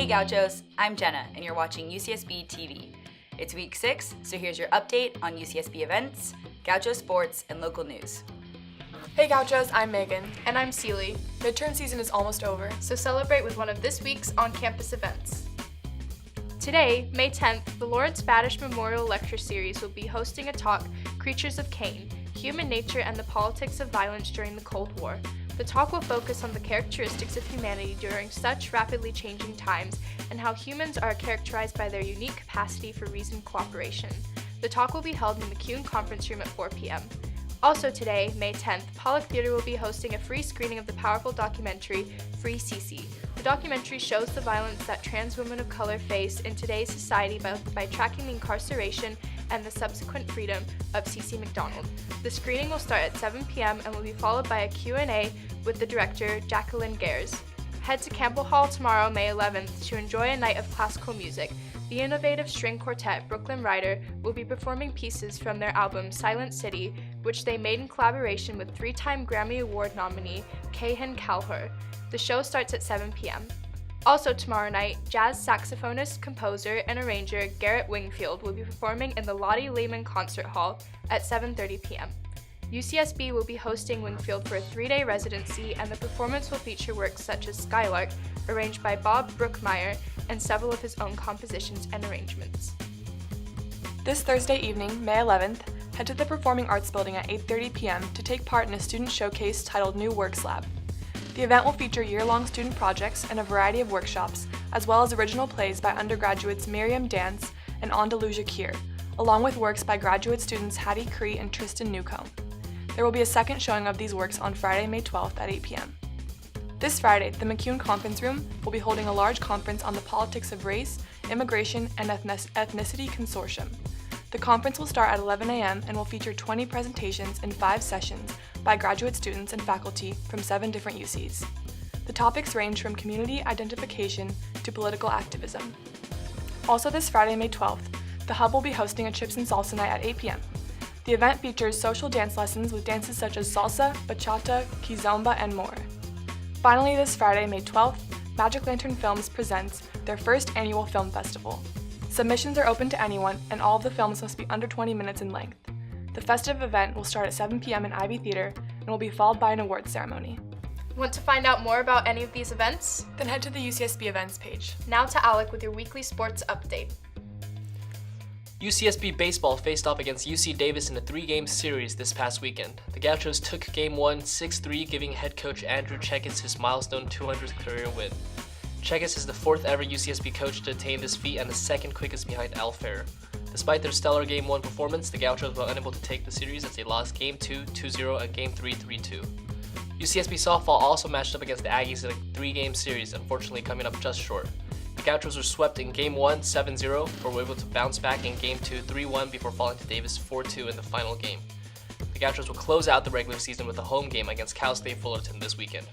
Gauchos, I'm Jenna, and you're watching UCSB TV. It's week 6, so here's your update on UCSB events, Gaucho sports, and local news. Hey Gauchos, I'm Megan. And I'm Seely. Midterm season is almost over, So celebrate with one of this week's on-campus events. Today, May 10th, the Lawrence Badish Memorial Lecture Series will be hosting a talk, Creatures of Cain, Human Nature and the Politics of Violence During the Cold War. The talk will focus on the characteristics of humanity during such rapidly changing times and how humans are characterized by their unique capacity for reasoned cooperation. The talk will be held in the McCune Conference Room at 4 p.m. Also today, May 10th, Pollock Theater will be hosting a free screening of the powerful documentary, Free Cece. The documentary shows the violence that trans women of color face in today's society by tracking the incarceration and the subsequent freedom of Cece McDonald. The screening will start at 7 p.m. and will be followed by a Q&A with the director, Jacqueline Gares. Head to Campbell Hall tomorrow, May 11th, to enjoy a night of classical music. The innovative string quartet Brooklyn Rider will be performing pieces from their album Silent City, which they made in collaboration with 3-time Grammy Award nominee Kahan Kalhur. The show starts at 7 p.m. Also tomorrow night, jazz saxophonist, composer, and arranger Garrett Wingfield will be performing in the Lottie Lehman Concert Hall at 7:30 p.m. UCSB will be hosting Wingfield for a 3-day residency, and the performance will feature works such as Skylark, arranged by Bob Brookmeyer, and several of his own compositions and arrangements. This Thursday evening, May 11th, head to the Performing Arts Building at 8:30 p.m. to take part in a student showcase titled New Works Lab. The event will feature year-long student projects and a variety of workshops, as well as original plays by undergraduates Miriam Dance and Andalusia Kier, along with works by graduate students Hattie Cree and Tristan Newcomb. There will be a second showing of these works on Friday, May 12th at 8 p.m. This Friday, the McCune Conference Room will be holding a large conference on the politics of race, immigration, and ethnicity consortium. The conference will start at 11 a.m. and will feature 20 presentations in 5 sessions by graduate students and faculty from 7 different UCs. The topics range from community identification to political activism. Also this Friday, May 12th, the Hub will be hosting a Chips and Salsa night at 8 p.m. The event features social dance lessons with dances such as salsa, bachata, kizomba, and more. Finally, this Friday, May 12th, Magic Lantern Films presents their first annual film festival. Submissions are open to anyone, and all of the films must be under 20 minutes in length. The festive event will start at 7 p.m. in Ivy Theater and will be followed by an awards ceremony. Want to find out more about any of these events? Then head to the UCSB events page. Now to Alec with your weekly sports update. UCSB baseball faced off against UC Davis in a 3-game series this past weekend. The Gauchos took Game 1 6-3, giving head coach Andrew Checkis his milestone 200th career win. Checkis is the 4th ever UCSB coach to attain this feat and the 2nd quickest behind Al Fair. Despite their stellar Game 1 performance, the Gauchos were unable to take the series as they lost Game 2 2-0 and Game 3 3-2. UCSB softball also matched up against the Aggies in a 3-game series, unfortunately coming up just short. The Gauchos were swept in Game 1 7-0, but were able to bounce back in Game 2 3-1 before falling to Davis 4-2 in the final game. The Gauchos will close out the regular season with a home game against Cal State Fullerton this weekend.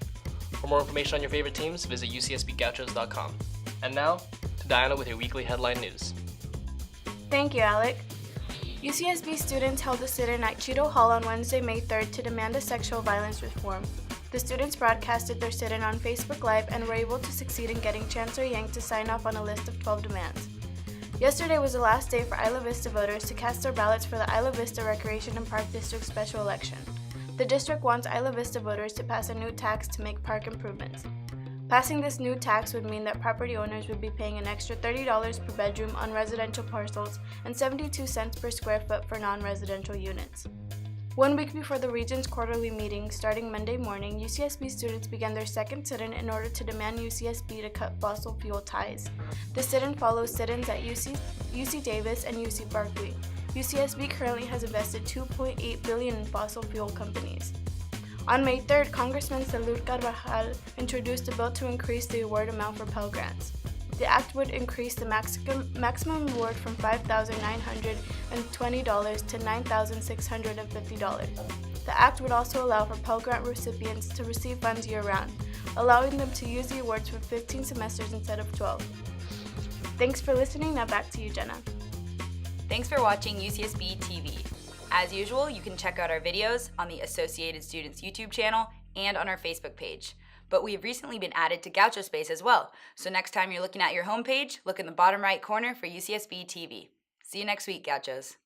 For more information on your favorite teams, visit ucsbgauchos.com. And now, to Diana with your weekly headline news. Thank you, Alec. UCSB students held a sit-in at Cheeto Hall on Wednesday, May 3rd to demand a sexual violence reform. The students broadcasted their sit-in on Facebook Live and were able to succeed in getting Chancellor Yang to sign off on a list of 12 demands. Yesterday was the last day for Isla Vista voters to cast their ballots for the Isla Vista Recreation and Park District special election. The district wants Isla Vista voters to pass a new tax to make park improvements. Passing this new tax would mean that property owners would be paying an extra $30 per bedroom on residential parcels and 72 cents per square foot for non-residential units. 1 week before the region's quarterly meeting, starting Monday morning, UCSB students began their second sit-in in order to demand UCSB to cut fossil fuel ties. The sit-in follows sit-ins at UC Davis and UC Berkeley. UCSB currently has invested $2.8 billion in fossil fuel companies. On May 3rd, Congressman Salud Carvajal introduced a bill to increase the award amount for Pell Grants. The act would increase the maximum award from $5,920 to $9,650. The act would also allow for Pell Grant recipients to receive funds year-round, allowing them to use the awards for 15 semesters instead of 12. Thanks for listening. Now back to you, Jenna. Thanks for watching UCSB TV. As usual, you can check out our videos on the Associated Students YouTube channel and on our Facebook page. but we've recently been added to Gaucho Space as well. So next time you're looking at your homepage, look in the bottom right corner for UCSB TV. See you next week, Gauchos.